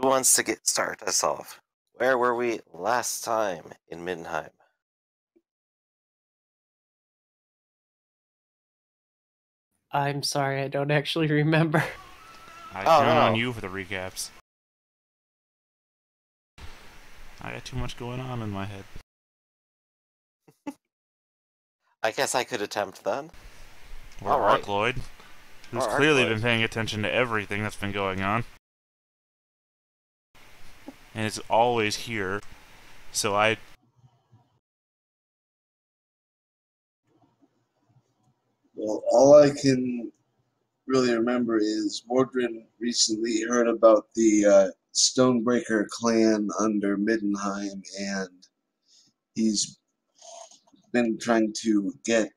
Who wants to start us off? Where were we last time in Middenheim? I'm sorry, I don't actually remember. I Oh, count on no. you for the recaps. I got too much going on in my head. I guess I could attempt then. Or All right. Arkloyd, who's Or clearly Arkloyd. been paying attention to everything that's been going on. And it's always here. So Well, all I can really remember is Mordred recently heard about the Stonebreaker clan under Middenheim, and he's been trying to get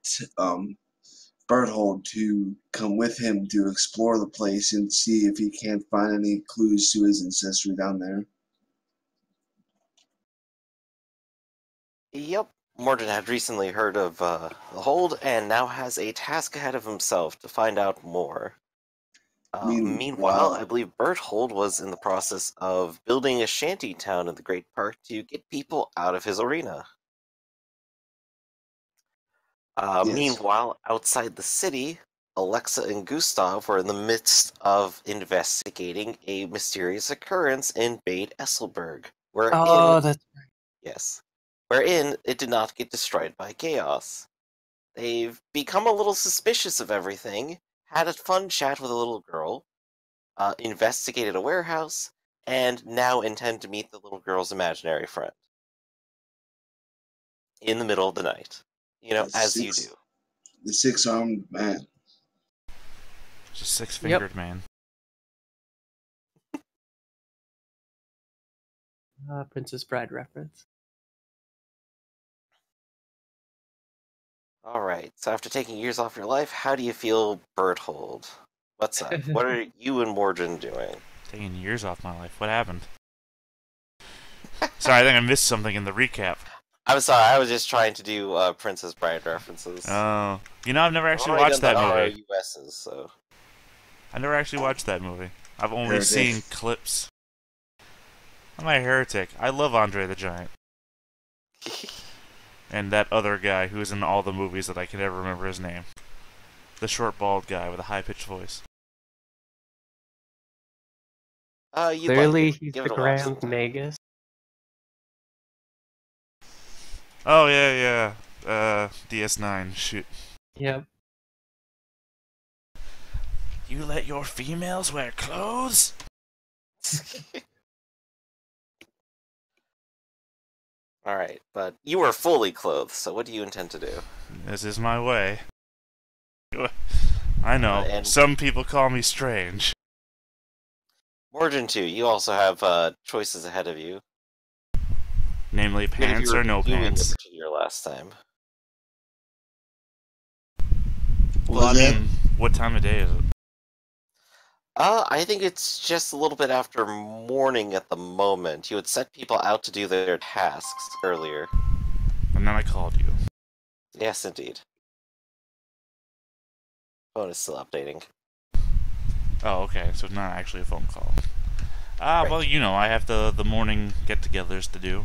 Berthold to come with him to explore the place and see if he can't find any clues to his ancestry down there. Yep. Morden had recently heard of the hold and now has a task ahead of himself to find out more. Meanwhile, I believe Berthold was in the process of building a shanty town in the Great Park to get people out of his arena. Yes. Meanwhile, outside the city, Alexa and Gustav were in the midst of investigating a mysterious occurrence in Bade Esselberg, That's wherein it did not get destroyed by chaos. They've become a little suspicious of everything, had a fun chat with a little girl, investigated a warehouse, and now intend to meet the little girl's imaginary friend. In the middle of the night. You know, as you do. The six-armed man. just six-fingered man. Princess Bride reference. Alright, so after taking years off your life, how do you feel, Berthold? What's up? What are you and Mordred doing? Taking years off my life. What happened? Sorry, I think I missed something in the recap. I'm sorry, I was just trying to do Princess Bride references. Oh. You know, I've never actually watched that movie. RUSs, so. I never actually watched that movie. I've only seen clips. I'm a heretic. I love Andre the Giant. And that other guy who is in all the movies that I can never remember his name. The short, bald guy with a high-pitched voice. Clearly, he's the Grand Magus. Oh, yeah. DS9. Shoot. Yep. You let your females wear clothes? Alright, but you are fully clothed, so what do you intend to do? This is my way. I know, and some people call me strange. Mordred, too, you also have choices ahead of you. Namely, pants or no pants. Your last time. Well, I mean, what time of day is it? I think it's just a little bit after morning at the moment. You had set people out to do their tasks earlier. And then I called you. Yes, indeed. Phone is still updating. Oh, okay, so it's not actually a phone call. Right. Well, you know, I have the morning get-togethers to do.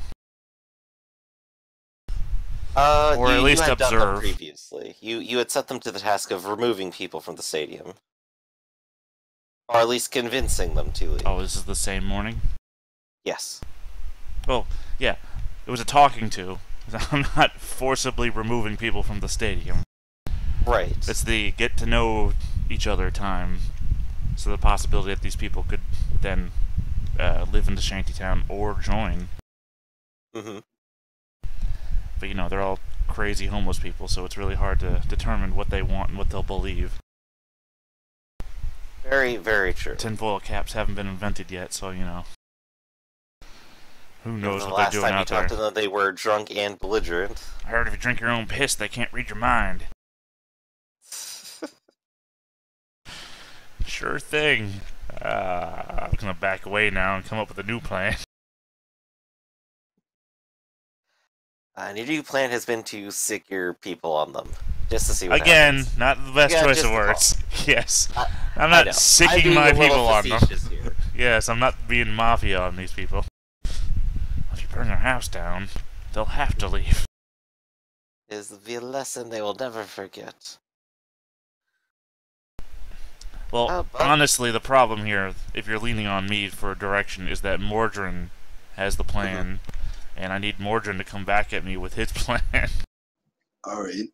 Or at least you had observe. Done them previously. You had set them to the task of removing people from the stadium. Or at least convincing them to leave. Oh, this is the same morning? Yes. Well, yeah. It was a talking to. I'm not forcibly removing people from the stadium. Right. It's the get-to-know each other time. So the possibility that these people could then live in the shantytown or join. Mm-hmm. But, you know, they're all crazy homeless people, so it's really hard to determine what they want and what they'll believe. Very, very true. Tinfoil caps haven't been invented yet, so, you know. Who knows the what they're doing out there. last time you talked to them, they were drunk and belligerent. I heard if you drink your own piss, they can't read your mind. Sure thing. I'm gonna back away now and come up with a new plan. And your new plan has been to sick your people on them. Just to see what Again, happens. not the best choice of words. Yes. I'm I not know. sicking my people on them. Here. Yes, I'm not being mafia on these people. If you burn their house down, they'll have to leave. Is the lesson they will never forget. Well, honestly, the problem here, if you're leaning on me for a direction, is that Mordrin has the plan, and I need Mordrin to come back at me with his plan. Alright.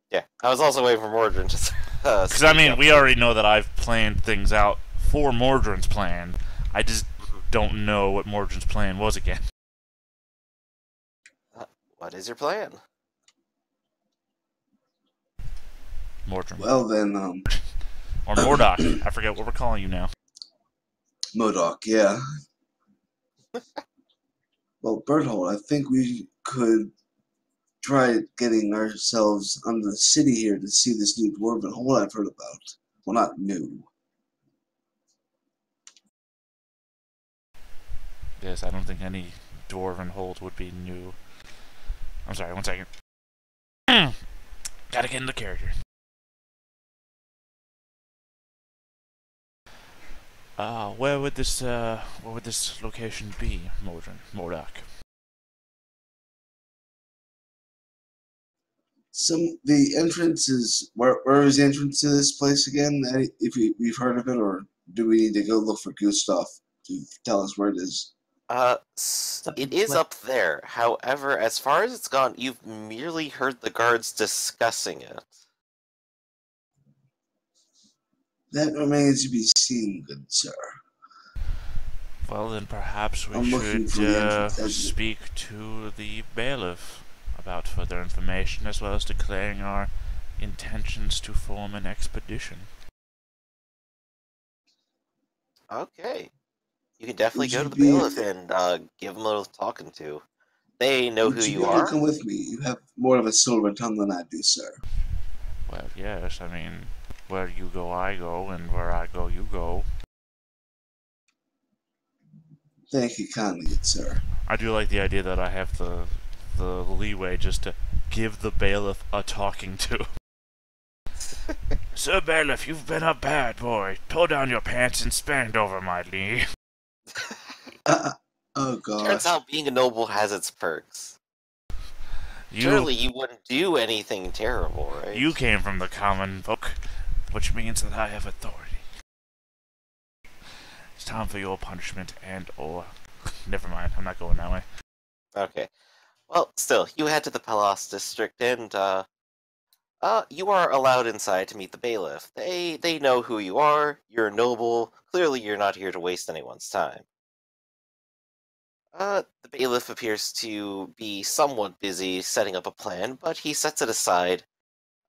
Yeah, I was also waiting for Mordrin to because, I mean, we already know that I've planned things out for Mordrin's plan. I just don't know what Mordrin's plan was again. What is your plan? Mordrin. Well then, Or Mordok. I forget what we're calling you now. MODOK, yeah. Well, Berthold, I think we could try getting ourselves under the city here to see this new dwarven hole I've heard about. Well, not new. Yes, I don't think any dwarven hold would be new. I'm sorry, 1 second. Gotta get into character. Where would this location be, Mordok? The entrance is where is the entrance to this place again? If we've heard of it, or do we need to go look for Gustav to tell us where it is? It is up there. However, as far as it's gone, you've merely heard the guards discussing it. That remains to be seen, good sir. Well, then perhaps we should speak to the bailiff about further information, as well as declaring our intentions to form an expedition. Okay. You can definitely go to the bailiff and give them a little talking to. They know who you are. Would you be able to come with me? You have more of a silver tongue than I do, sir. Well, yes, I mean, where you go, I go, and where I go, you go. Thank you kindly, good sir. I do like the idea that I have the leeway just to give the bailiff a talking to. Sir Bailiff, you've been a bad boy. Pull down your pants and stand over my knee. Oh god. Turns out being a noble has its perks. Surely you wouldn't do anything terrible, right? You came from the common folk, which means that I have authority. It's time for your punishment or... Never mind, I'm not going that way. Okay. Well, still, you head to the Palace District, and, you are allowed inside to meet the bailiff. They know who you are, you're a noble, clearly you're not here to waste anyone's time. The bailiff appears to be somewhat busy setting up a plan, but he sets it aside,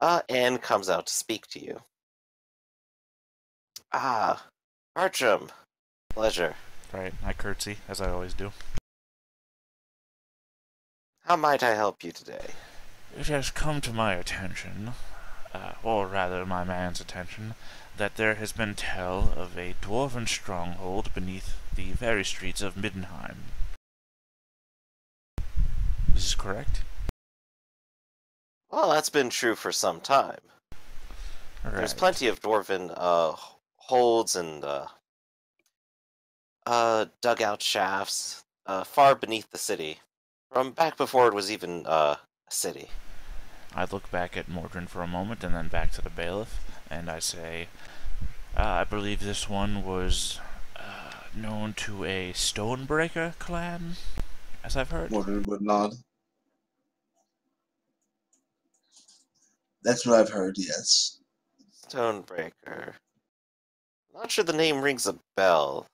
and comes out to speak to you. Ah, Bartram. Pleasure. Right, I curtsy, as I always do. How might I help you today? It has come to my attention, or rather my man's attention, that there has been tell of a dwarven stronghold beneath the very streets of Middenheim. This is correct? Well, that's been true for some time. Right. There's plenty of dwarven holds and dugout shafts far beneath the city, from back before it was even a city. I look back at Mordrin for a moment and then back to the bailiff, and I say, I believe this one was known to a Stonebreaker clan, as I've heard. Mordrin would nod. That's what I've heard, yes. Stonebreaker. Not sure the name rings a bell.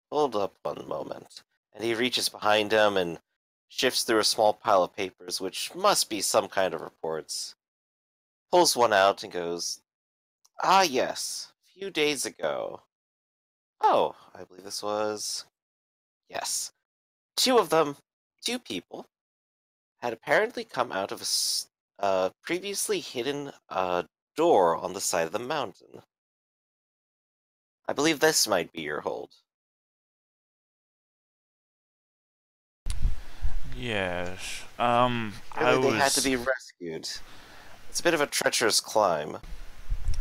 Hold up one moment. And he reaches behind him and shifts through a small pile of papers, which must be some kind of reports. Pulls one out and goes, "Ah, yes. A few days ago. Oh, I believe this was... Yes. Two of them, two people, had apparently come out of a previously hidden door on the side of the mountain. I believe this might be your hold." Yes. They had to be rescued. It's a bit of a treacherous climb.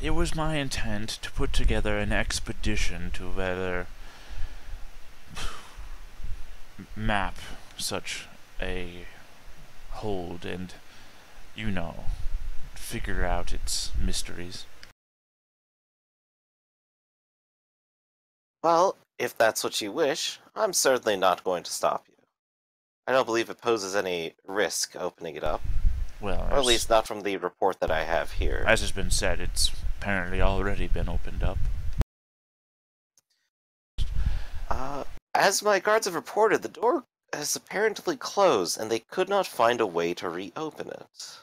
it was my intent to put together an expedition to better map such a hold and, you know, figure out its mysteries. Well, if that's what you wish, I'm certainly not going to stop you. I don't believe it poses any risk opening it up. Well, or at least not from the report that I have here. As has been said, it's apparently already been opened up. As my guards have reported, the door has apparently closed, and they could not find a way to reopen it.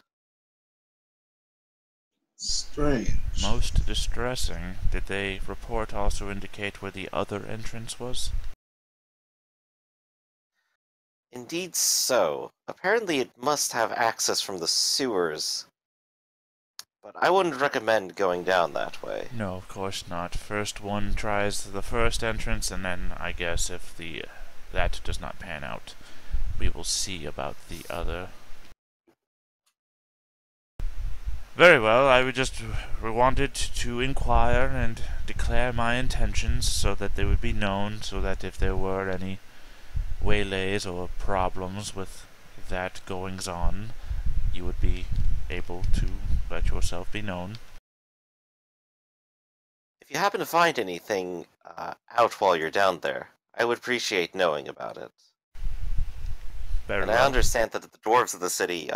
Strange. Most distressing. Did the report also indicate where the other entrance was? Indeed so. Apparently it must have access from the sewers. But I wouldn't recommend going down that way. No, of course not. First one tries the first entrance, and then I guess if that does not pan out, we will see about the other. Very well, I would just wanted to inquire and declare my intentions so that they would be known, so that if there were any waylays or problems with that goings-on, you would be able to let yourself be known. If you happen to find anything out while you're down there, I would appreciate knowing about it. Very and well. I understand that the dwarves of the city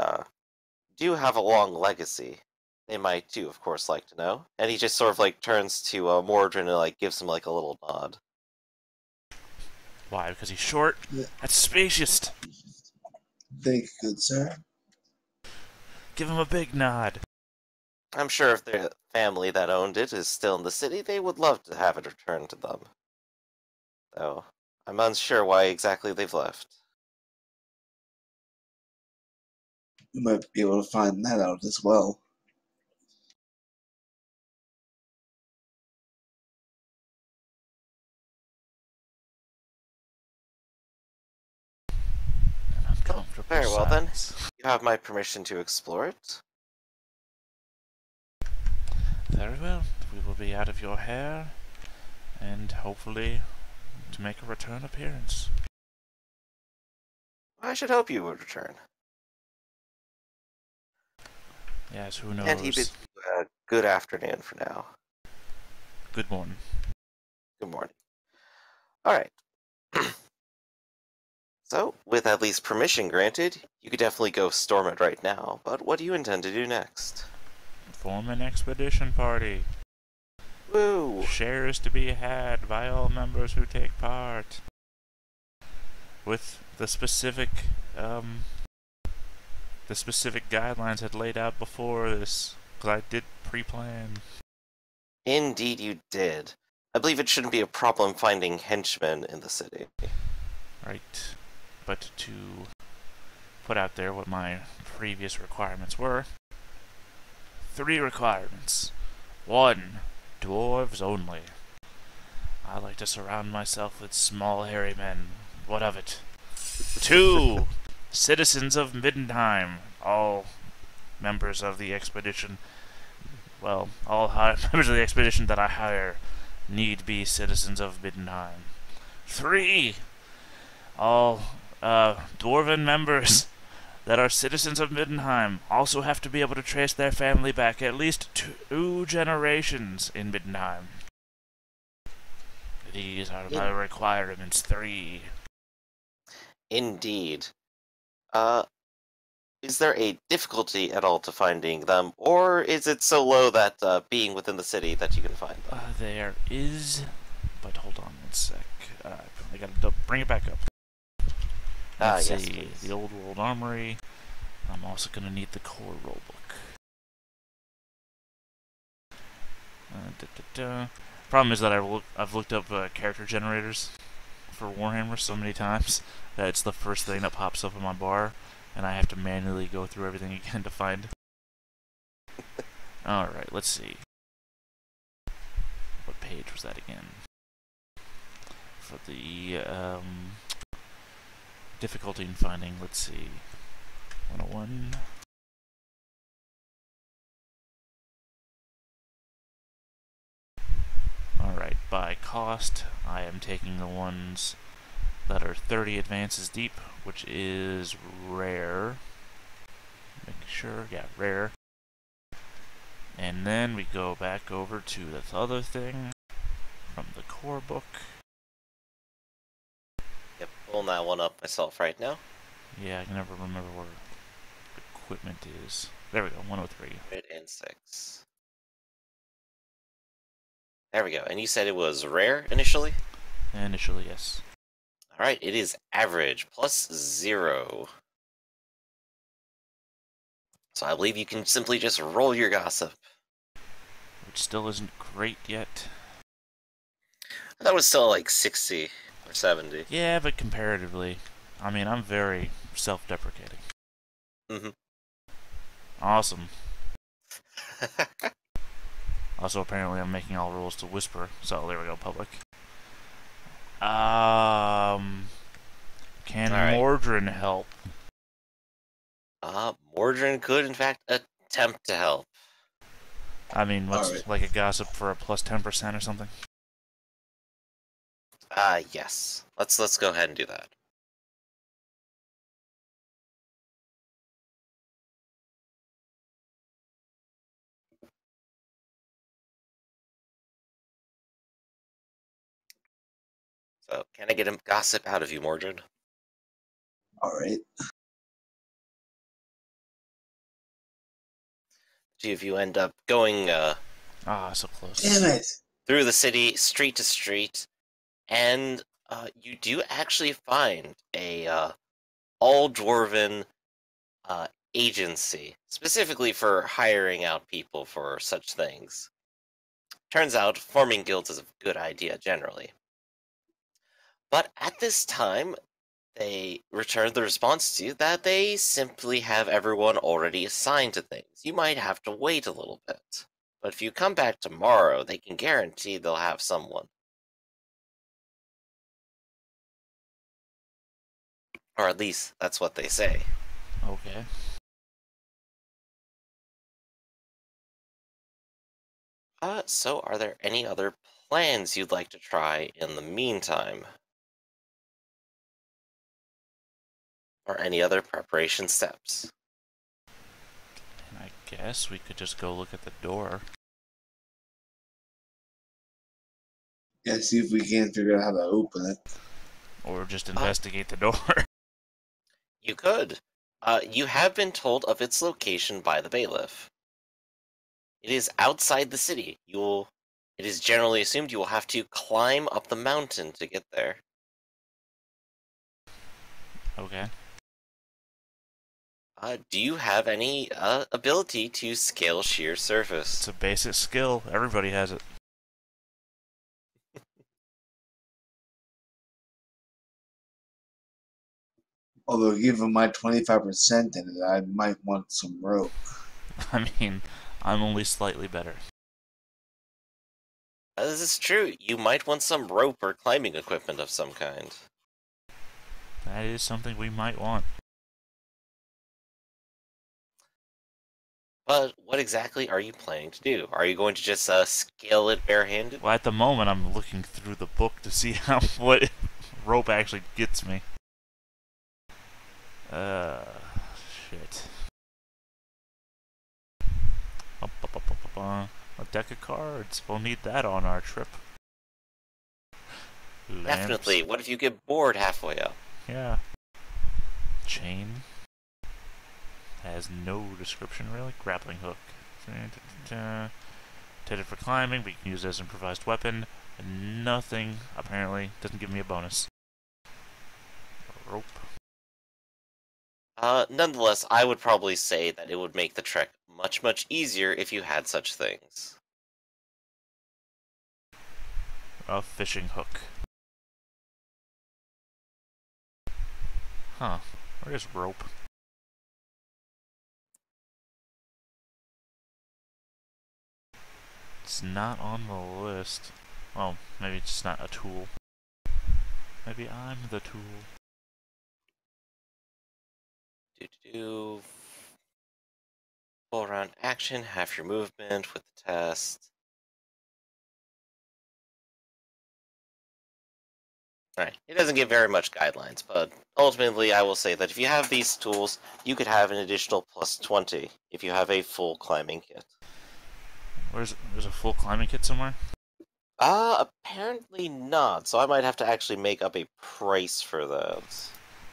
do have a long legacy. They might too, of course, like to know. And he just sort of like turns to Mordrin and like gives him like a little nod. Why? Because he's short? Yeah. That's spacious. Thank you, good sir. Give him a big nod. I'm sure if the family that owned it is still in the city, they would love to have it returned to them. Though, I'm unsure why exactly they've left. We might be able to find that out as well. Very well then. You have my permission to explore it. Very well. We will be out of your hair, and hopefully to make a return appearance. I should hope you would return. Yes, who knows? And he bids you a good afternoon for now. Good morning. Good morning. Alright. So, with at least permission granted, you could definitely go storm it right now, but what do you intend to do next? Form an expedition party. Woo! Shares to be had by all members who take part. With the specific guidelines had laid out before this, because I did pre-plan. Indeed you did. I believe it shouldn't be a problem finding henchmen in the city. Right. But to put out there what my previous requirements were. 3 requirements. 1. Dwarves only. I like to surround myself with small hairy men. What of it? 2. Citizens of Middenheim. All members of the expedition. Well, all members of the expedition that I hire need be citizens of Middenheim. 3. All dwarven members that are citizens of Middenheim also have to be able to trace their family back at least 2 generations in Middenheim. These are my requirements. 3. Indeed. Is there a difficulty at all to finding them, or is it so low that being within the city that you can find them? There is, but hold on 1 sec. I gotta bring it back up. Let's yes, see, please. the Old World Armory. I'm also gonna need the core rulebook. Problem is that I've looked up character generators for Warhammer so many times that it's the first thing that pops up in my bar, and I have to manually go through everything again to find it. Alright, let's see. What page was that again? For the difficulty in finding, let's see. 101. cost, I am taking the ones that are 30 advances deep, which is rare. Make sure, yeah, rare. And then we go back over to this other thing from the core book. Yep, pulling that one up myself right now. Yeah, I can never remember where equipment is. There we go, 103. 106. There we go. And you said it was rare initially? Initially, yes. Alright, it is average, +0. So I believe you can simply just roll your gossip. Which still isn't great yet. That was still like 60 or 70. Yeah, but comparatively, I mean, I'm very self-deprecating. Mm-hmm. Awesome. Also, apparently I'm making all rules to whisper, so there we go, public. Can Mordrin help? Mordrin could, in fact, attempt to help. I mean, what's like a gossip for a plus 10% or something? Yes. Let's go ahead and do that. So, can I get a gossip out of you, Mordred? Alright. If you end up going, so close. Damn it! Through the city, street to street, and, you do actually find a, all-dwarven, agency, specifically for hiring out people for such things. Turns out, forming guilds is a good idea, generally. But at this time, they returned the response to you that they simply have everyone already assigned to things. You might have to wait a little bit. But if you come back tomorrow, they can guarantee they'll have someone. Or at least, that's what they say. Okay. So are there any other plans you'd like to try in the meantime? Or any other preparation steps? And I guess we could just go look at the door. Yeah, see if we can figure out how to open it. Or just investigate the door. You could. You have been told of its location by the bailiff. It is outside the city. It is generally assumed you will have to climb up the mountain to get there. Okay. Do you have any ability to scale sheer surface? It's a basic skill. Everybody has it. Although, given my 25% in it, I might want some rope. I mean, I'm only slightly better. This is true. You might want some rope or climbing equipment of some kind. That is something we might want. But what exactly are you planning to do? Are you going to just scale it barehanded? Well, at the moment, I'm looking through the book to see what rope actually gets me. Shit. A deck of cards. We'll need that on our trip. Lamps. Definitely. What if you get bored halfway up? Yeah. Chain. Has no description, really. Grappling hook. Intended for climbing, but you can use it as an improvised weapon. Nothing, apparently. Doesn't give me a bonus. Rope. Nonetheless, I would probably say that it would make the trek much, much easier if you had such things. A fishing hook. Huh. Where's rope? It's not on the list. Well, maybe it's just not a tool. Maybe I'm the tool. Full round action, half your movement with the test. Right. It doesn't give very much guidelines, but ultimately I will say that if you have these tools, you could have an additional plus 20 if you have a full climbing kit. There's a full climbing kit somewhere? Apparently not, so I might have to actually make up a price for that.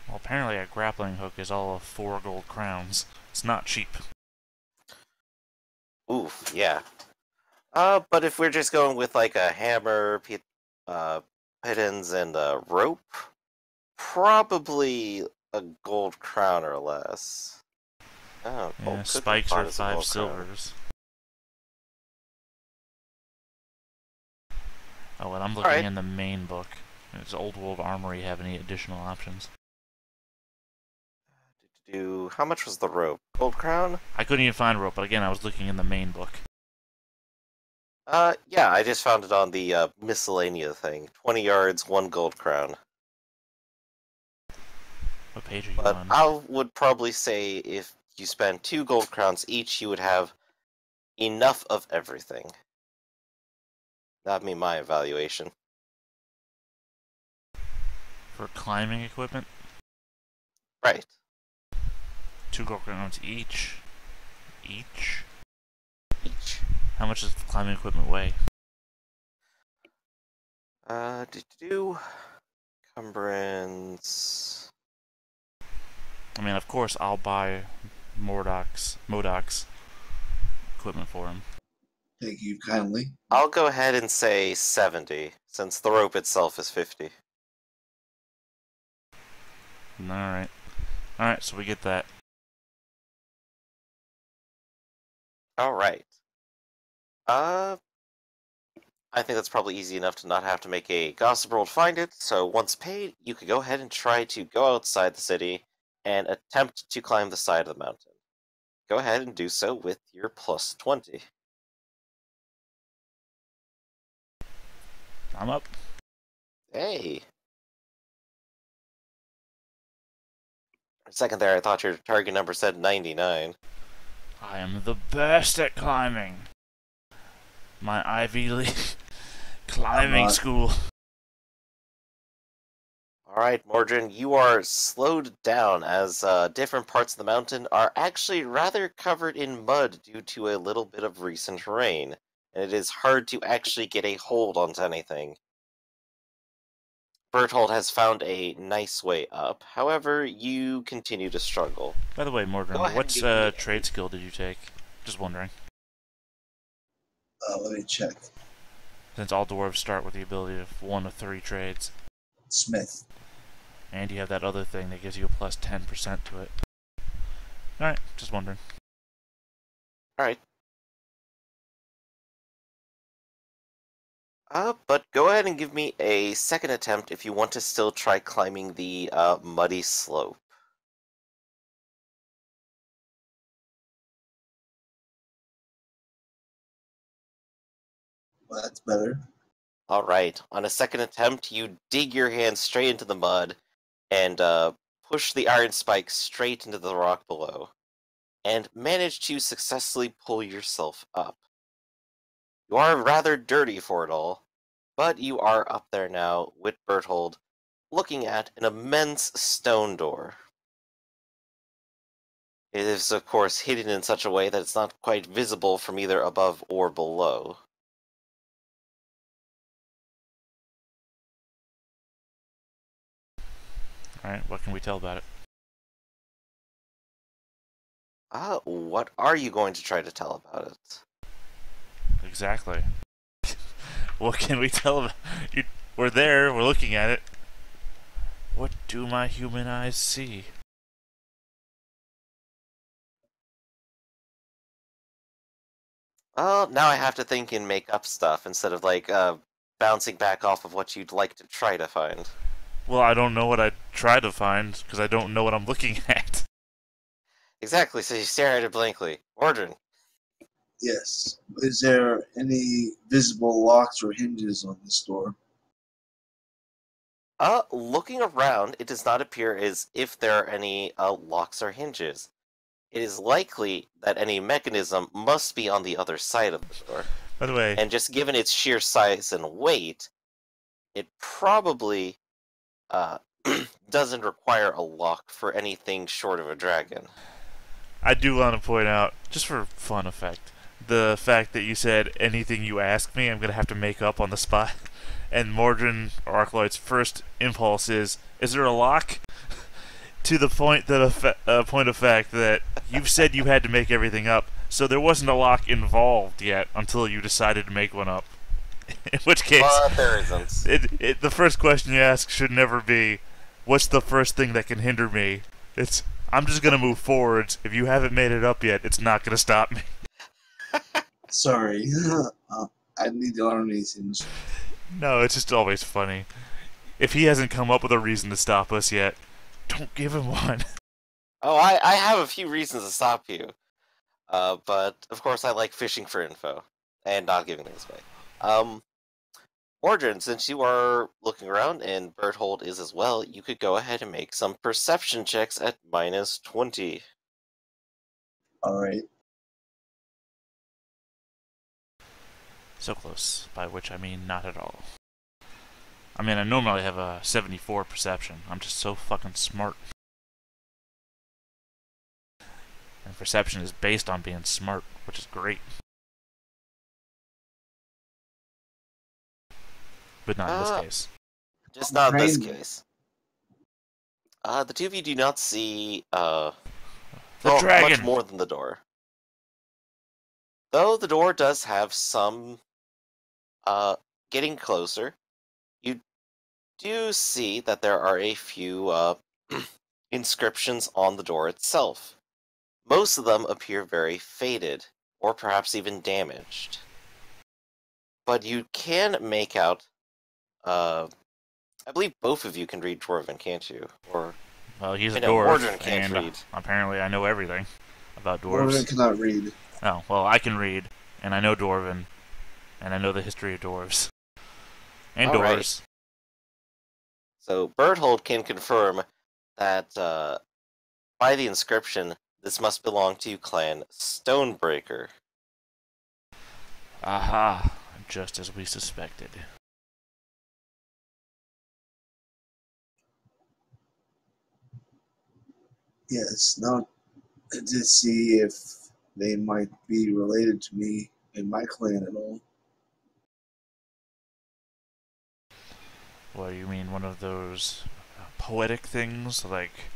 Well, apparently a grappling hook is all of 4 gold crowns. It's not cheap. Oof, yeah. But if we're just going with like a hammer, pittons, and a rope, probably a gold crown or less. Oh, Yeah, spikes are 5 silvers. Oh, and I'm looking in the main book. Does Old World Armory have any additional options? How much was the rope? Gold crown? I couldn't even find rope, but again, I was looking in the main book. Yeah, I just found it on the miscellanea thing. 20 yards, 1 gold crown. What page are you on? I would probably say if you spend 2 gold crowns each, you would have enough of everything. That'd be my evaluation. For climbing equipment? Right. 2 gold crowns each. Each? Each. How much does climbing equipment weigh? Encumbrance. I mean, of course, I'll buy Modoc's equipment for him. Thank you kindly. I'll go ahead and say 70, since the rope itself is 50. Alright. Alright, so we get that. Alright. I think that's probably easy enough to not have to make a gossip roll to find it, so once paid, you could go ahead and try to go outside the city and attempt to climb the side of the mountain. Go ahead and do so with your plus 20. I'm up. Hey! For a second there, I thought your target number said 99. I am the best at climbing. My Ivy League climbing school. Alright, Mordrin, you are slowed down as different parts of the mountain are actually rather covered in mud due to a little bit of recent rain, and it is hard to actually get a hold onto anything. Berthold has found a nice way up, however, you continue to struggle. By the way, Mordrin, what trade skill did you take? Just wondering. Let me check. Since all dwarves start with the ability of 1 of 3 trades. Smith. And you have that other thing that gives you a plus 10% to it. Alright, just wondering. Alright. But go ahead and give me a second attempt if you want to still try climbing the muddy slope. Well, that's better. Alright, on a second attempt, you dig your hand straight into the mud and push the iron spike straight into the rock below, and manage to successfully pull yourself up. You are rather dirty for it all, but you are up there now with Berthold, looking at an immense stone door. It is, of course, hidden in such a way that it's not quite visible from either above or below. Alright, what can we tell about it? What are you going to try to tell about it? Exactly. What can we tell about it? We're there, we're looking at it. What do my human eyes see? Well, now I have to think and make up stuff instead of, like, bouncing back off of what you'd like to try to find. Well, I don't know what I'd try to find, because I don't know what I'm looking at. Exactly, so you stare at it blankly. Mordrin. Yes. Is there any visible locks or hinges on this door? Looking around, it does not appear as if there are any locks or hinges. It is likely that any mechanism must be on the other side of the door. By the way... And just given its sheer size and weight, it probably doesn't require a lock for anything short of a dragon. I do want to point out, just for fun effect, the fact that you said anything you ask me, I'm going to have to make up on the spot. And Mordrin, or Arcloyd's first impulse is there a lock? To the point that point of fact that you've said you had to make everything up, so there wasn't a lock involved yet until you decided to make one up. In which case, but there isn't. The first question you ask should never be, "What's the first thing that can hinder me?" It's, "I'm just gonna move forwards. If you haven't made it up yet, it's not gonna stop me." Sorry, I need to learn these things. No, it's just always funny. If he hasn't come up with a reason to stop us yet, don't give him one. Oh, I have a few reasons to stop you. But, of course, I like fishing for info. And not giving things away. Mordrin, since you are looking around, and Berthold is as well, you could go ahead and make some perception checks at -20. Alright. So close, by which I mean not at all. I mean, I normally have a 74 perception. I'm just so fucking smart. And perception is based on being smart, which is great. But not in this case. Just not in this case. The two of you do not see, the dragon! Much more than the door. Though the door does have some, getting closer, you do see that there are a few, inscriptions on the door itself. Most of them appear very faded, or perhaps even damaged. But you can make out, I believe both of you can read Dwarven, can't you? Or, well, he's a dwarf, Mordrin can't read. Apparently I know everything about dwarves. Mordrin cannot read. Oh, well, I can read, and I know Dwarven, and I know the history of dwarves. And All doors. Right. So, Berthold can confirm that, by the inscription, this must belong to Clan Stonebreaker. Aha, just as we suspected. Yes, now to see if they might be related to me and my clan at all. What do you mean, one of those poetic things, like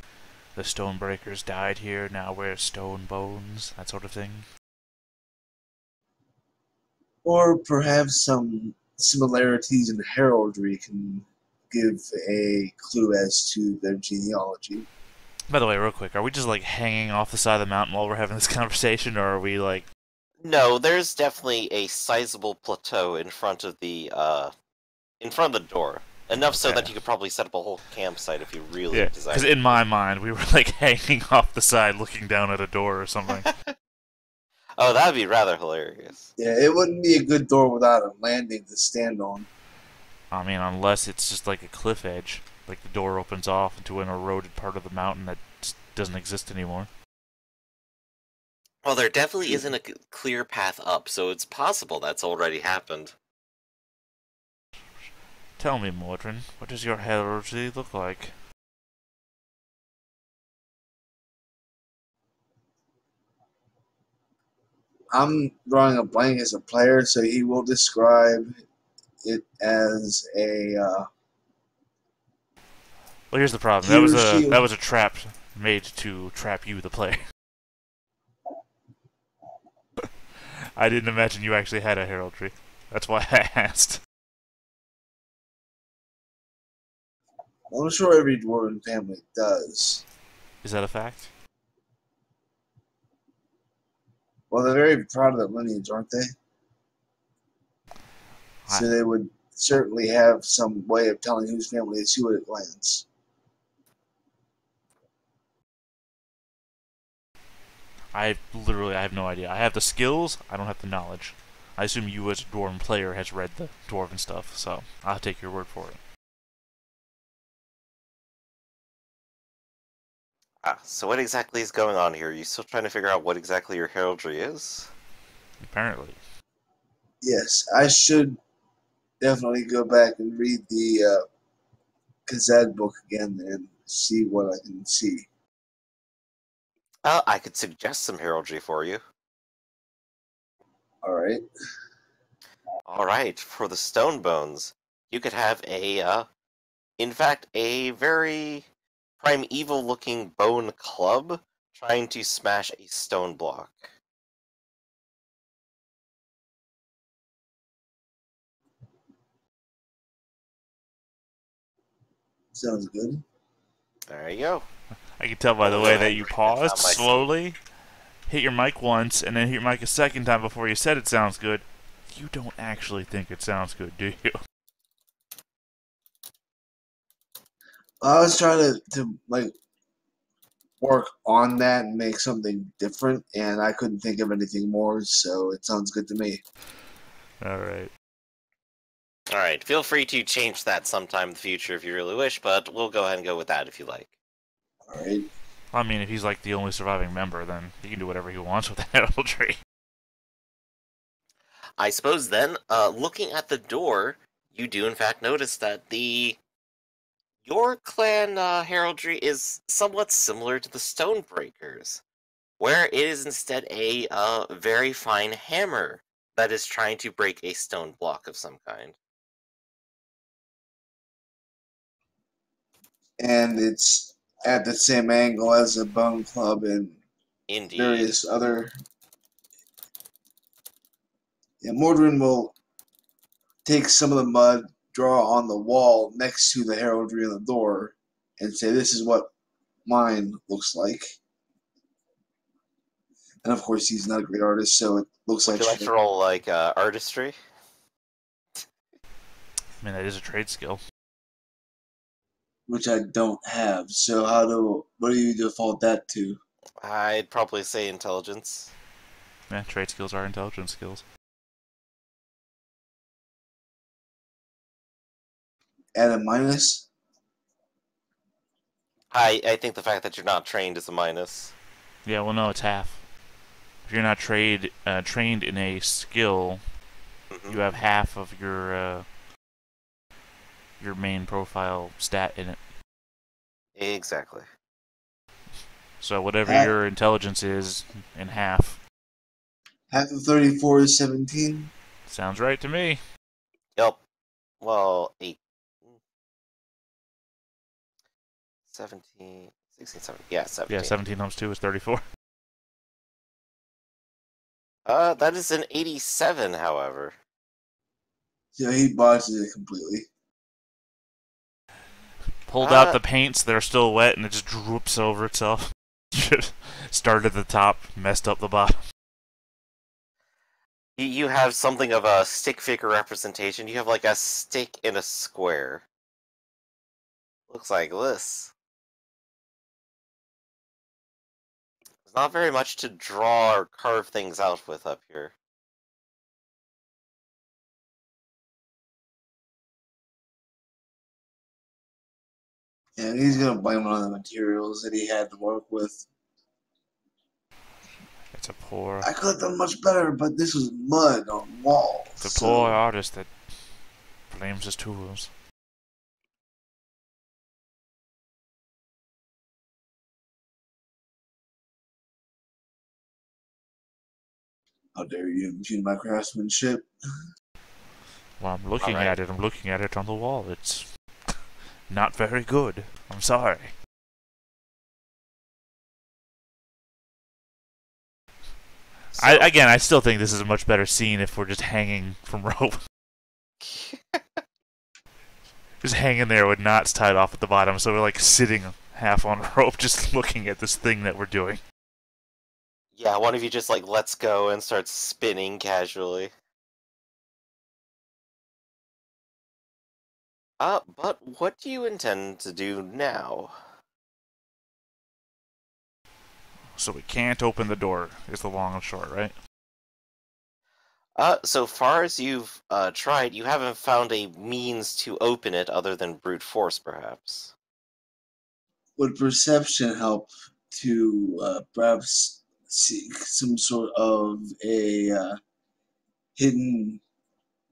the Stonebreakers died here, now we're stone bones, that sort of thing? Or perhaps some similarities in heraldry can give a clue as to their genealogy. By the way, real quick, are we just like hanging off the side of the mountain while we're having this conversation, or are we like... No, there's definitely a sizable plateau in front of the door. Enough so that you could probably set up a whole campsite if you really desired. Because in my mind, we were like hanging off the side looking down at a door or something. Oh, that'd be rather hilarious. Yeah, it wouldn't be a good door without a landing to stand on. I mean, unless it's just like a cliff edge. Like the door opens off into an eroded part of the mountain that just doesn't exist anymore. Well, there definitely isn't a clear path up, so it's possible that's already happened. Tell me, Mordrin, what does your heraldry look like? I'm drawing a blank as a player, so he will describe it as a... Well, here's the problem. That was a trap made to trap you, the player. I didn't imagine you actually had a heraldry. That's why I asked. Well, I'm sure every dwarven family does. Is that a fact? Well, they're very proud of that lineage, aren't they? So they would certainly have some way of telling whose family is who at a glance. I have no idea. I have the skills, I don't have the knowledge. I assume you as a Dwarven player has read the Dwarven stuff, so I'll take your word for it. So what exactly is going on here? Are you still trying to figure out what exactly your heraldry is? Apparently. Yes, I should definitely go back and read the Gazette book again and see what I can see. I could suggest some heraldry for you. Alright. Alright, for the stone bones, you could have in fact, a very primeval-looking bone club trying to smash a stone block. Sounds good. There you go. I can tell by the way that you paused slowly, hit your mic once, and then hit your mic a second time before you said it sounds good. You don't actually think it sounds good, do you? I was trying to like work on that and make something different, and I couldn't think of anything more, so it sounds good to me. Alright. Alright, feel free to change that sometime in the future if you really wish, but we'll go ahead and go with that if you like. Alright. I mean, if he's like the only surviving member, then he can do whatever he wants with that heraldry. I suppose then, looking at the door, you do in fact notice that your clan heraldry is somewhat similar to the Stonebreakers, where it is instead a very fine hammer that is trying to break a stone block of some kind. And it's at the same angle as a bone club and Indeed. various other. Yeah, Mordrin will take some of the mud, draw on the wall next to the heraldry on the door, and say, "This is what mine looks like." And of course, he's not a great artist, so it looks Would like. you like to roll like artistry? I mean, that is a trade skill. Which I don't have. So what do you default that to? I'd probably say intelligence. Yeah, trade skills are intelligence skills. Add a minus? I think the fact that you're not trained is a minus. Yeah, well, no, it's half. If you're not trained in a skill, you have half of your main profile stat in it. Exactly. So whatever your intelligence is in half. Half of 34 is 17? Sounds right to me. Yep. Well, 8. 17, 16, 17. Yeah, 17. Yeah, 17 times 2 is 34. That is an 87, however. So he botches it completely. Pulled out the paints, they're still wet, and it just droops over itself. Started at the top, messed up the bottom. You have something of a stick figure representation. You have like a stick in a square. Looks like this. There's not very much to draw or carve things out with up here. And he's going to blame it on the materials that he had to work with. It's a poor... I could have done much better, but this was mud on walls. It's a poor artist that blames his tools. How dare you impugn my craftsmanship? Well, I'm looking at it. I'm looking at it on the wall. It's not very good. I'm sorry. So, I still think this is a much better scene if we're just hanging from rope. Just hanging there with knots tied off at the bottom, so we're like sitting half on rope just looking at this thing that we're doing. Yeah, one of you just like lets go and starts spinning casually. But what do you intend to do now? So we can't open the door, is the long and short, right? So far as you've tried, you haven't found a means to open it other than brute force, perhaps. Would perception help to perhaps seek some sort of a hidden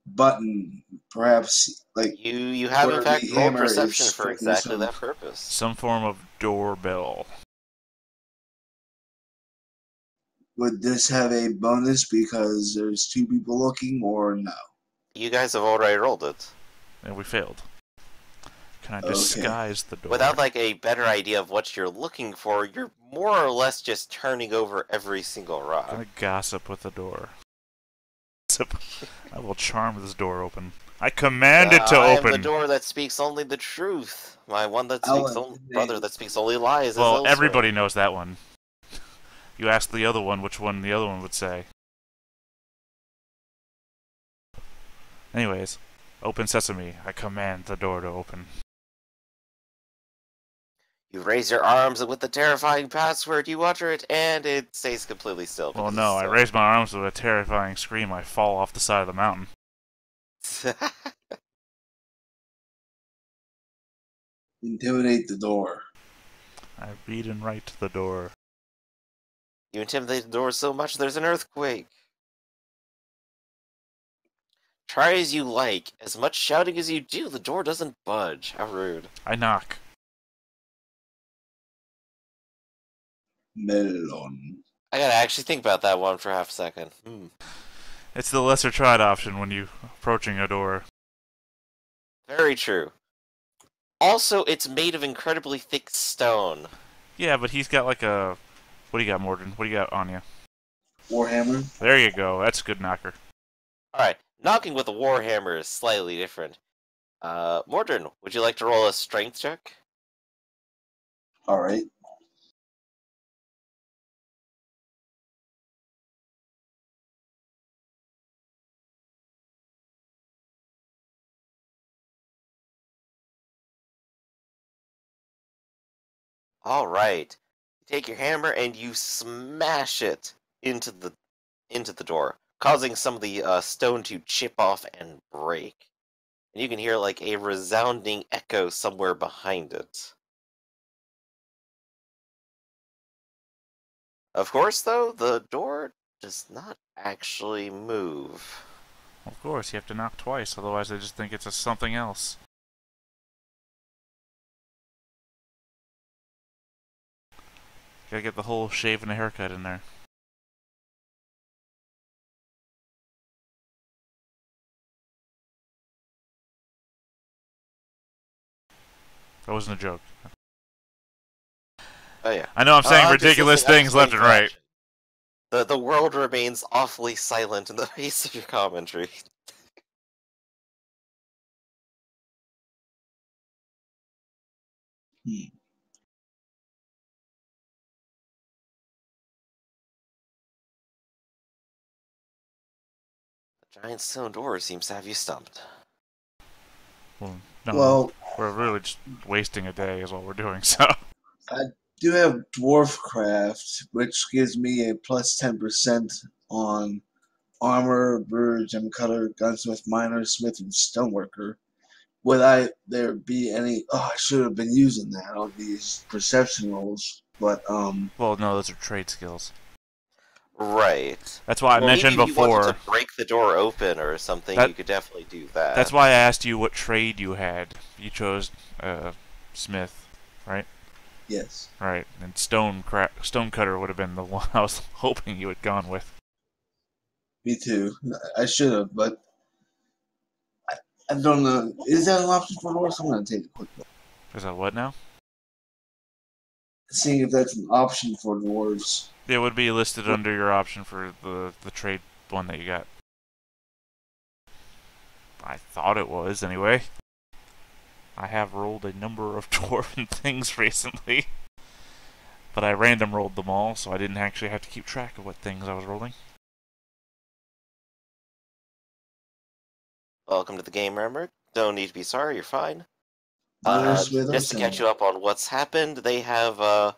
button, perhaps like you have in where fact the rolled hammer perception is for striking exactly some. that purpose. Some form of doorbell. Would this have a bonus because there's two people looking, or no? You guys have already rolled it. And we failed. Can I Okay. disguise the door? Without like a better idea of what you're looking for, you're more or less just turning over every single rock. I'm gonna gossip with the door. I will charm this door open. I command it to I open. am the door that speaks only the truth. My one that I'll speaks only intimidate- brother that speaks only lies. Well, is everybody knows that one. You ask the other one which one the other one would say. Anyways, open sesame. I command the door to open. You raise your arms, and with the terrifying password, you utter it, and it stays completely still. Well, no, I raise my arms with a terrifying scream. I fall off the side of the mountain. Intimidate the door. I read and write to the door. You intimidate the door so much there's an earthquake. Try as you like, as much shouting as you do, the door doesn't budge. How rude. I knock. Melon. I gotta actually think about that one for half a second. It's the lesser tried option when you approaching a door. Very true. Also, it's made of incredibly thick stone. Yeah, but he's got like a... What do you got, Mordrin? What do you got on you? Warhammer. There you go. That's a good knocker. Alright, knocking with a warhammer is slightly different. Mordrin, would you like to roll a strength check? Alright. Alright. You take your hammer and you smash it into the door, causing some of the stone to chip off and break. And you can hear like a resounding echo somewhere behind it. Of course, though, the door does not actually move. Of course, you have to knock twice, otherwise they just think it's something else. Gotta get the whole shave and a haircut in there. That wasn't a joke. Oh yeah. I know I'm saying I'm ridiculous just listening- I'm things just left and waiting for right. action. The world remains awfully silent in the face of your commentary. The giant stone door seems to have you stumped. Well, no, Well, we're really just wasting a day is what we're doing, so... I do have Dwarfcraft, which gives me a plus 10% on armor, bird, gem cutter, gunsmith, miner, smith, and stoneworker. Would there be any? Oh, I should have been using that on these perception rolls, but Well, no, those are trade skills. Right. That's why I mentioned maybe if before... you wanted to break the door open or something, you could definitely do that. That's why I asked you what trade you had. You chose smith, right? yes. Right, and stonecutter would have been the one I was hoping you had gone with. Me too. I should have, but I don't know. Is that an option for dwarves? I'm gonna take a quick look. Is that what now? Seeing if that's an option for dwarves. It would be listed under your option for the trade one that you got. I thought it was, anyway. I have rolled a number of dwarven things recently. But I random rolled them all, so I didn't actually have to keep track of what things I was rolling. Welcome to the game, remember? Don't need to be sorry, you're fine. Smith, Just to catch you up on what's happened, they have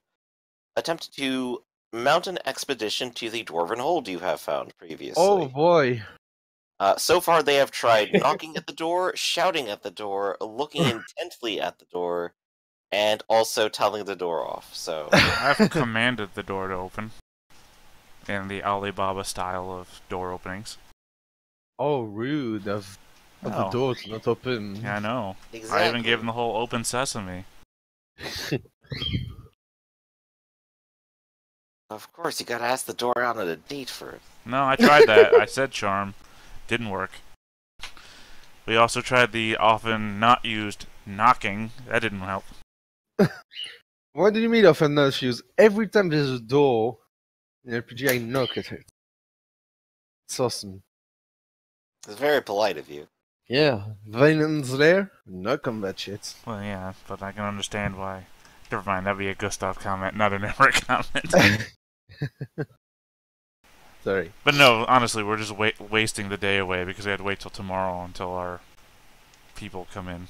attempted to mount an expedition to the Dwarven Hold you have found previously. Oh boy. So far, they have tried knocking at the door, shouting at the door, looking intently at the door, and also telling the door off. So I've commanded the door to open in the Alibaba style of door openings. Oh, rude of the door to not open. Yeah, I know. Exactly. I even gave him the whole open sesame. Of course, you gotta ask the door out on a date first. No, I tried that. I said charm. Didn't work. We also tried the often not used knocking. That didn't help. What do you mean often not used? Every time there's a door in RPG, I knock at it. It's awesome. It's very polite of you. Yeah, Vinland's there. Knock on that shit. Well, yeah, but I can understand why. Never mind, that'd be a Gustav comment, not an Emmerich comment. Sorry. But no, honestly, we're just wasting the day away because we had to wait till tomorrow until our people come in.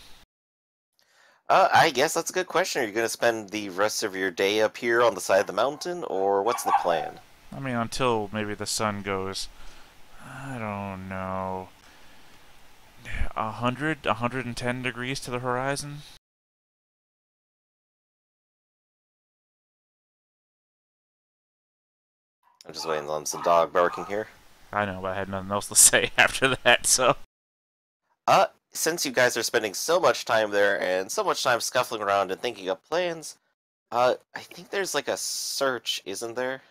I guess that's a good question. Are you gonna spend the rest of your day up here on the side of the mountain, or what's the plan? I mean, until maybe the sun goes, I don't know, 110 degrees to the horizon? I'm just waiting on some dog barking here. I know, but I had nothing else to say after that, so... Since you guys are spending so much time there and so much time scuffling around and thinking up plans, I think there's like a search, isn't there?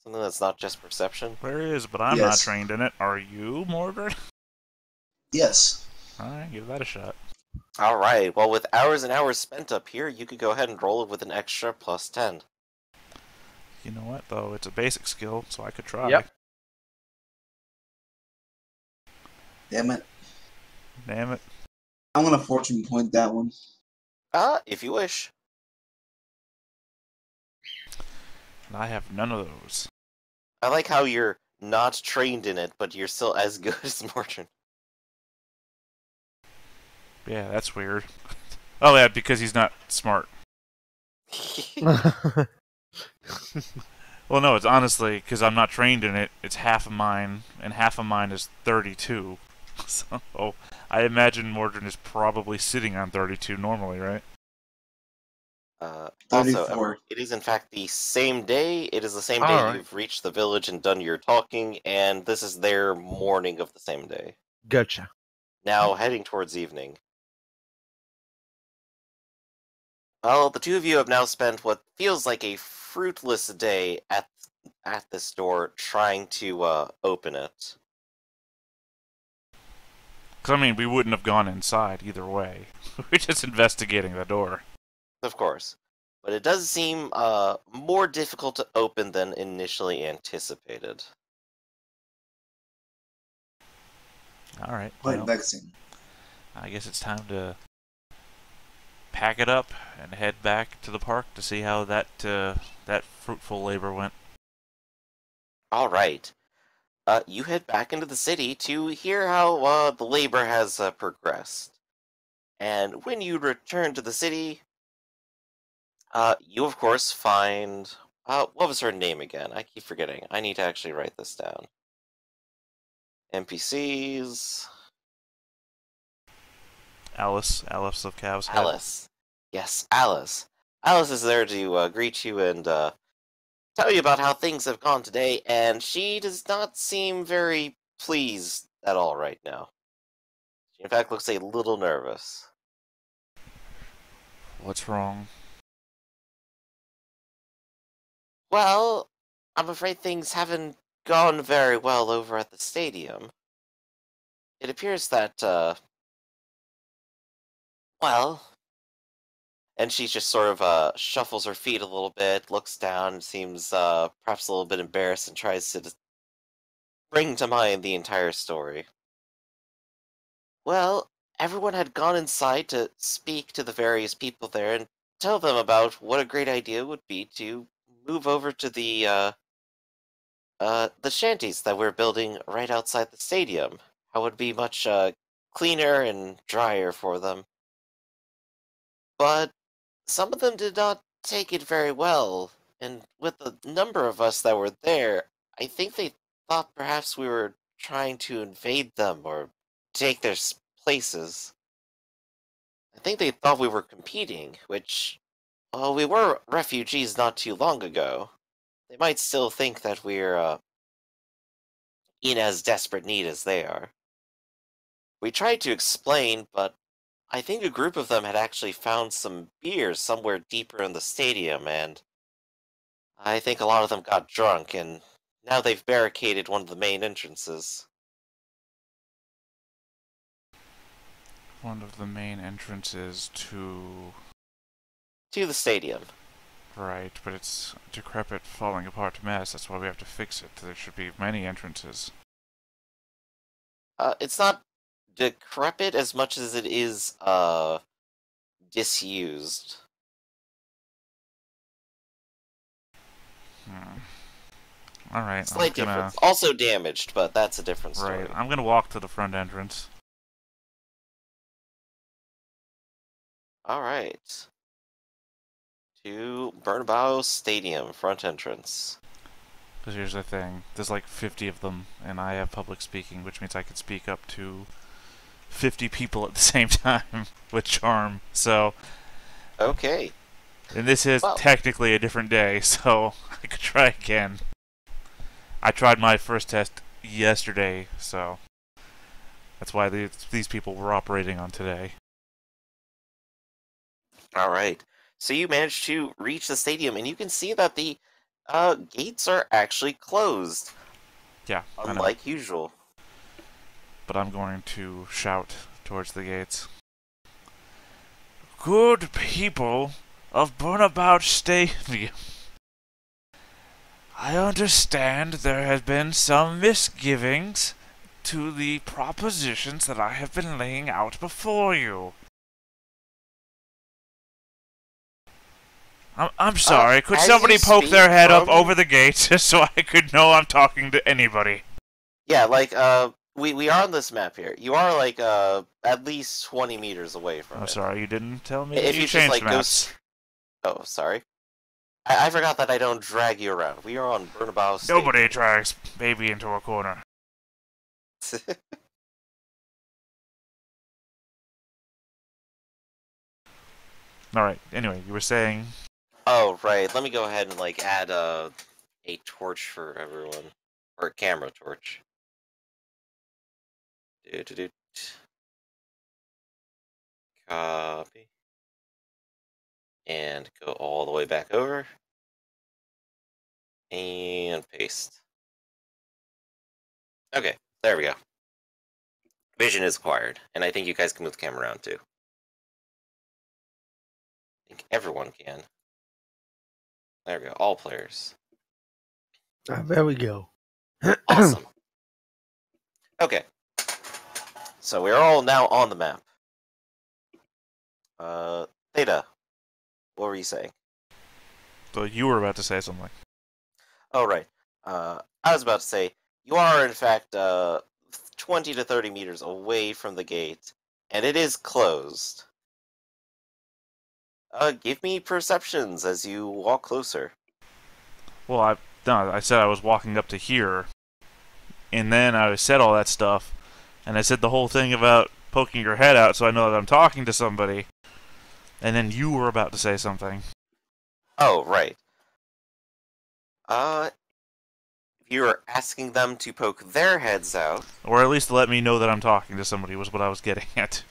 Something that's not just perception? There is, but I'm not trained in it. Are you, Mordred? Yes. Alright, give that a shot. Alright, well with hours and hours spent up here, you could go ahead and roll it with an extra plus 10. You know what, though? It's a basic skill, so I could try. Yep. Damn it. Damn it. I'm gonna fortune point that one. If you wish. And I have none of those. I like how you're not trained in it, but you're still as good as Mordred. Yeah, that's weird. Oh yeah, because he's not smart. Well, no, it's honestly, because I'm not trained in it, it's half of mine, and half of mine is 32. So, I imagine Mordred is probably sitting on 32 normally, right? Also, it is in fact the same day. It is the same day you've reached the village and done your talking, and this is their morning of the same day. Gotcha. Now heading towards evening. Well, the two of you have now spent what feels like a fruitless day at this door trying to open it. Because, I mean, we wouldn't have gone inside either way. We're just investigating the door. Of course. But it does seem more difficult to open than initially anticipated. Alright. Quite vexing. I guess it's time to pack it up and head back to the park to see how that fruitful labor went. Alright. You head back into the city to hear how the labor has progressed. And when you return to the city, you of course find... what was her name again? I keep forgetting. I need to actually write this down. NPCs... Alice of Cow's Head. Alice. Yes, Alice. Alice is there to greet you and tell you about how things have gone today, and she does not seem very pleased at all right now. She in fact looks a little nervous. What's wrong? Well, I'm afraid things haven't gone very well over at the stadium. It appears that, well... And she just sort of shuffles her feet a little bit, looks down, seems perhaps a little bit embarrassed, and tries to bring to mind the entire story. Well, everyone had gone inside to speak to the various people there and tell them about what a great idea it would be to move over to the shanties that we're building right outside the stadium. How it would be much cleaner and drier for them. But some of them did not take it very well, and with the number of us that were there, I think they thought perhaps we were trying to invade them or take their places. I think they thought we were competing, which, well, we were refugees not too long ago. They might still think that we're in as desperate need as they are. We tried to explain, but I think a group of them had actually found some beer somewhere deeper in the stadium, and I think a lot of them got drunk, and now they've barricaded one of the main entrances. One of the main entrances to... To the stadium. Right, but it's a decrepit, falling apart mess. That's why we have to fix it. There should be many entrances. It's not decrepit as much as it is, disused. Alright, Slight difference. Also damaged, but that's a different story. Right, I'm gonna walk to the front entrance. Alright. To Bernabeu Stadium, front entrance. Because here's the thing, there's like 50 of them, and I have public speaking, which means I can speak up to 50 people at the same time with charm, so... Okay. And this is technically a different day, so I could try again. I tried my first test yesterday, so that's why these people were operating on today. Alright. So you managed to reach the stadium, and you can see that the gates are actually closed. Yeah, unlike usual. But I'm going to shout towards the gates. Good people of Bernabeu Stadium. I understand there have been some misgivings to the propositions that I have been laying out before you. I'm sorry, could somebody poke their head up over the gate just so I could know I'm talking to anybody? Yeah, like, we are on this map here. You are, like, at least 20 meters away from it. I'm sorry, you didn't tell me if you just, changed like, maps. Oh, sorry. I forgot that I don't drag you around. We are on Bernabeu Stadium. Nobody drags baby into a corner. Alright, anyway, you were saying... Oh, right. Let me go ahead and, like, add a torch for everyone. Or a camera torch. Copy. And go all the way back over. And paste. Okay, there we go. Vision is acquired, and I think you guys can move the camera around too. I think everyone can. There we go, all players. There we go. Awesome. Okay. So we're all now on the map. Theta, what were you saying? So you were about to say something. Oh, right. I was about to say, you are in fact 20 to 30 meters away from the gate, and it is closed. Give me perceptions as you walk closer. Well, I said I was walking up to here, and then I said all that stuff, and I said the whole thing about poking your head out so I know that I'm talking to somebody, and then you were about to say something. Oh, right. You were asking them to poke their heads out. Or at least let me know that I'm talking to somebody was what I was getting at.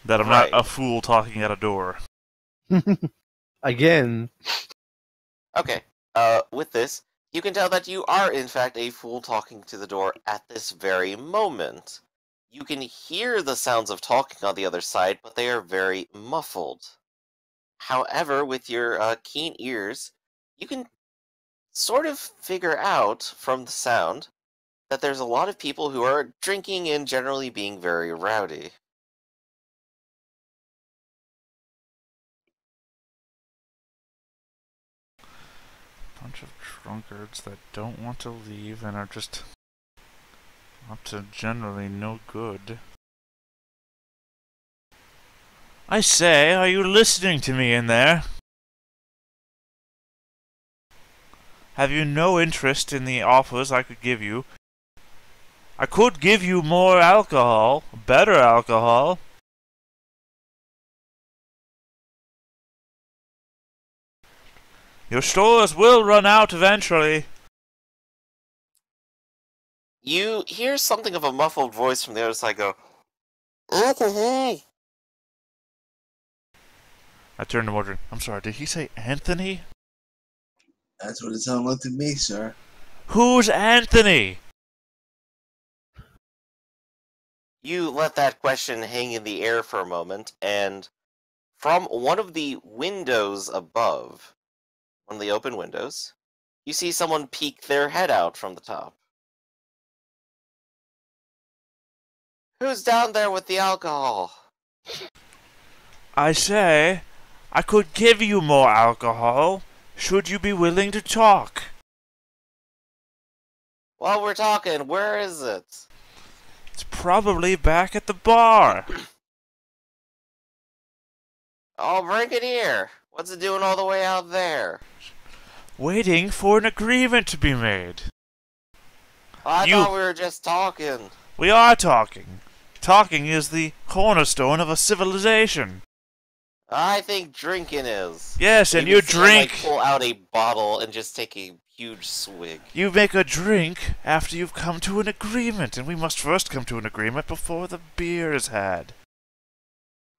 That I'm Right. not a fool talking at a door. Again. Okay. With this, you can tell that you are in fact a fool talking to the door at this very moment. You can hear the sounds of talking on the other side, but they are very muffled. However, with your keen ears, you can sort of figure out from the sound that there's a lot of people who are drinking and generally being very rowdy. Bunch of drunkards that don't want to leave and are just up to generally no good. I say, are you listening to me in there? Have you no interest in the offers I could give you? I could give you more alcohol, better alcohol. Your stores will run out eventually. You hear something of a muffled voice from the other side go, Alcohol! I turned to Mordred. I'm sorry, did he say Anthony? That's what it sounded like to me, sir. Who's Anthony? You let that question hang in the air for a moment, and from one of the windows above, one of the open windows, you see someone peek their head out from the top. Who's down there with the alcohol? I say, I could give you more alcohol, should you be willing to talk. While we're talking, where is it? It's probably back at the bar. I'll bring it here. What's it doing all the way out there? Waiting for an agreement to be made. I thought we were just talking. We are talking. Talking is the cornerstone of a civilization. I think drinking is. Yes, and you drink. Like, pull out a bottle and just take a huge swig. You make a drink after you've come to an agreement, and we must first come to an agreement before the beer is had.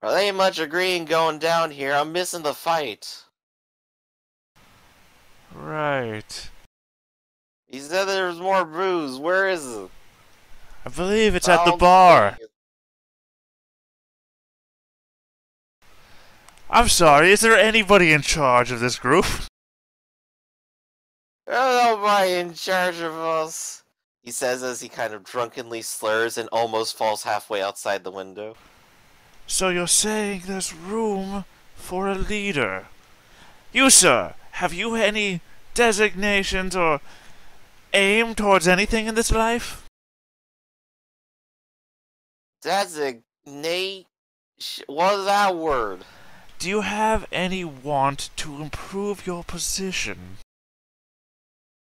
Well, there ain't much agreeing going down here. I'm missing the fight. Right. He said there was more booze. Where is it? I believe it's at the bar. I'm sorry, is there anybody in charge of this group? There's nobody in charge of us, he says as he kind of drunkenly slurs and almost falls halfway outside the window. So you're saying there's room for a leader. You, sir, have you any designations or aim towards anything in this life? Designate? What's that word? Do you have any want to improve your position?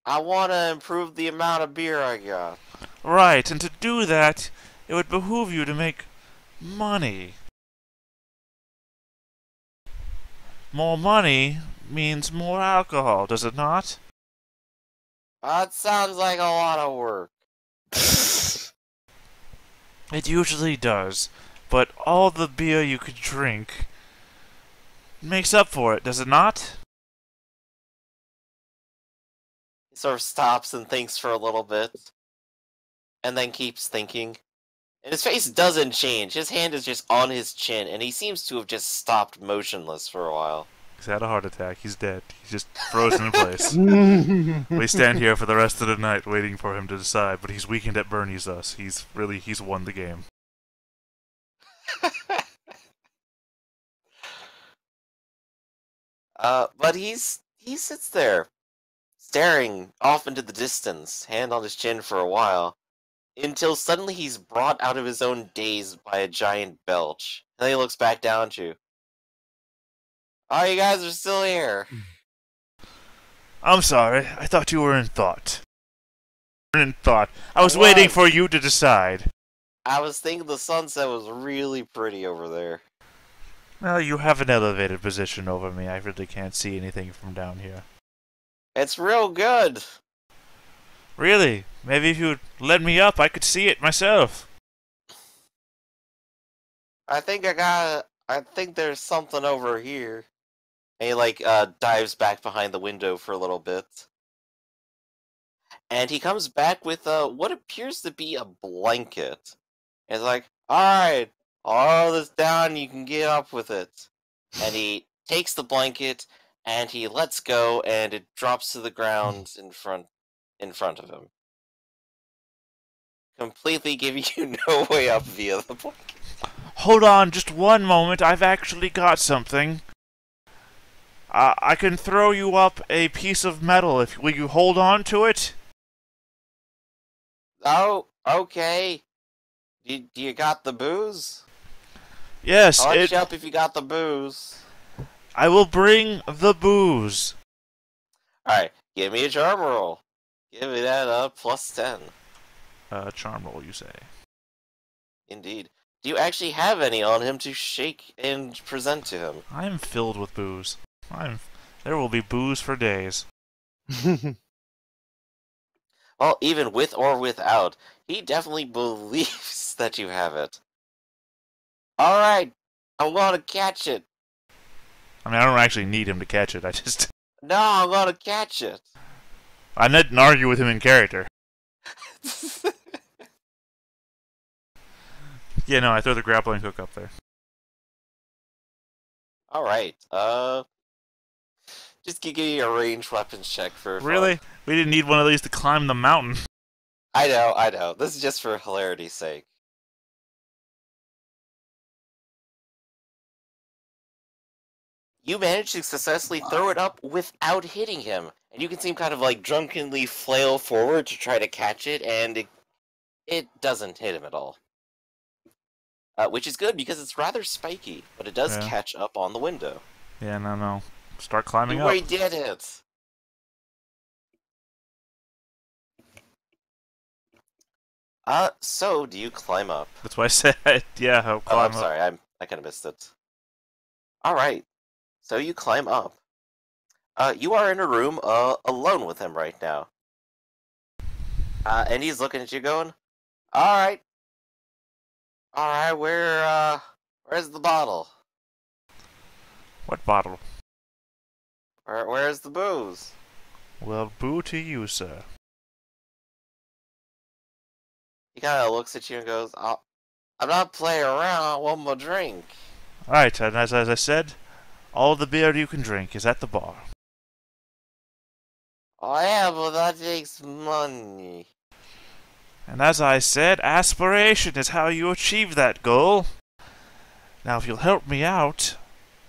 I want to improve the amount of beer I got. Right, and to do that, it would behoove you to make money. More money means more alcohol, does it not? That sounds like a lot of work. It usually does, but all the beer you could drink makes up for it, does it not? He sort of stops and thinks for a little bit, and then keeps thinking. And his face doesn't change. His hand is just on his chin, and he seems to have just stopped motionless for a while. He's had a heart attack. He's dead. He's just frozen in place. We stand here for the rest of the night waiting for him to decide, but he's weakened at Bernie's us. He's won the game. But he sits there, staring off into the distance, hand on his chin for a while, until suddenly he's brought out of his own daze by a giant belch. And then he looks back down at you. Oh, you guys are still here. I'm sorry. I thought you were in thought. I was waiting for you to decide. I was thinking the sunset was really pretty over there. Well, you have an elevated position over me. I really can't see anything from down here. It's real good. Really? Maybe if you'd let me up, I could see it myself. I think there's something over here. And he, dives back behind the window for a little bit. And he comes back with, what appears to be a blanket. And he's like, alright, all this down, you can get up with it. And he takes the blanket, and he lets go, and it drops to the ground in front of him. Completely giving you no way up via the blanket. Hold on just one moment, I've actually got something. I can throw you up a piece of metal. Will you hold on to it? Oh, okay. Do you got the booze? Yes, I'll let you up if you got the booze. I will bring the booze. Alright, give me a charm roll. Give me that plus 10. Charm roll, you say? Indeed. Do you actually have any on him to shake and present to him? I am filled with booze. There will be booze for days. Well, even with or without, he definitely believes that you have it. Alright, I'm gonna catch it. I mean, I don't actually need him to catch it. I just... No, I'm gonna catch it. I didn't argue with him in character. Yeah, no, I throw the grappling hook up there. Alright, just give me a ranged weapons check for Really? fun. We didn't need one of these to climb the mountain. I know. This is just for hilarity's sake. You managed to successfully throw it up without hitting him. And you can see him kind of like drunkenly flail forward to try to catch it, and it doesn't hit him at all. Which is good because it's rather spiky, but it does catch up on the window. Yeah, no. Start climbing up. We did it! So, do you climb up? That's why I said, yeah, I'll climb up. I'm sorry, I kind of missed it. Alright, so you climb up. You are in a room, alone with him right now. And he's looking at you going, Alright, where's the bottle? What bottle? Where's the booze? Well, boo to you, sir. He kind of looks at you and goes, I'm not playing around, I want my drink. Alright, and as I said, all the beer you can drink is at the bar. Oh yeah, but that takes money. And as I said, aspiration is how you achieve that goal. Now, if you'll help me out,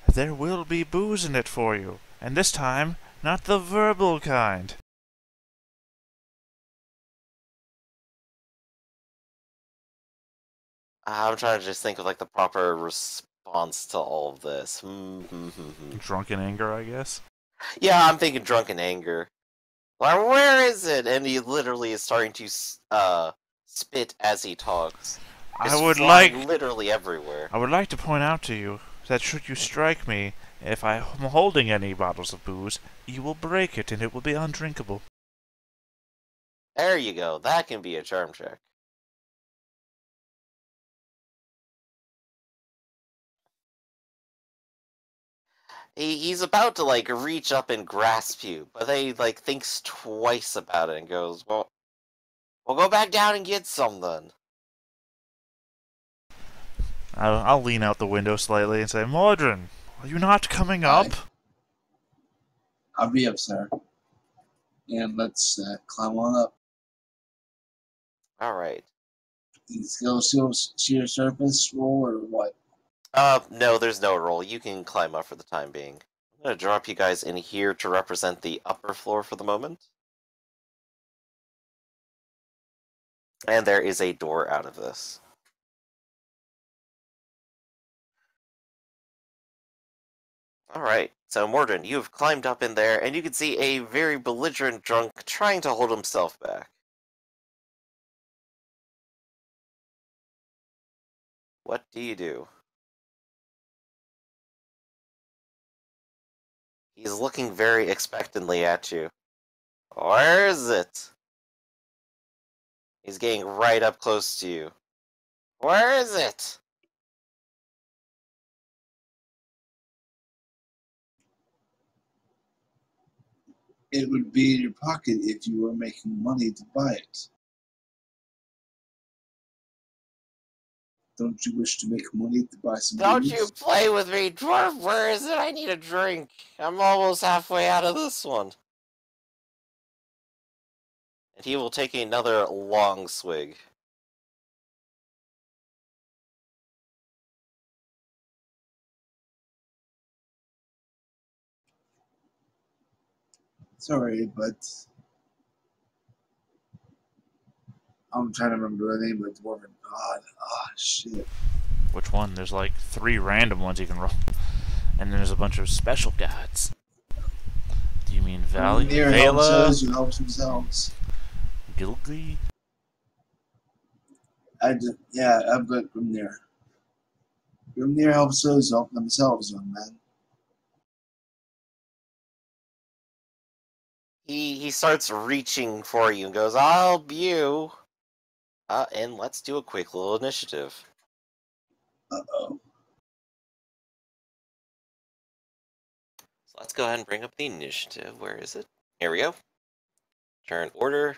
there will be booze in it for you. And this time, not the verbal kind. I'm trying to just think of like the proper response to all of this. Drunken anger, I guess? Yeah, I'm thinking drunken anger. Like, where is it? And he literally is starting to spit as he talks. It's literally everywhere. I would like to point out to you that should you strike me, if I am holding any bottles of booze, you will break it and it will be undrinkable. There you go. That can be a charm check. He's about to like reach up and grasp you, but he like thinks twice about it and goes, "Well, we'll go back down and get some then." I'll lean out the window slightly and say, Mordrin, are you not coming up? I'll be up, sir. And let's climb on up. Alright. Let's go see your surface roll or what? No, there's no roll. You can climb up for the time being. I'm gonna drop you guys in here to represent the upper floor for the moment. And there is a door out of this. Alright, so Mordrin, you've climbed up in there, and you can see a very belligerent drunk trying to hold himself back. What do you do? He's looking very expectantly at you. Where is it? He's getting right up close to you. Where is it? It would be in your pocket if you were making money to buy it. Don't you wish to make money to buy some Don't booze? you play with me, dwarf! Where is it? I need a drink. I'm almost halfway out of this one. And he will take another long swig. Sorry, but I'm trying to remember the name of the dwarven god. Ah, shit. Which one? There's like 3 random ones you can roll. And then there's a bunch of special gods. Do you mean Vela? Who helps themselves. Gilgly? I've got Grimnir. Grimnir helps those help themselves, young man. He starts reaching for you and goes, I'll help you. And let's do a quick little initiative. Uh-oh. So let's go ahead and bring up the initiative. Where is it? Here we go. Turn order.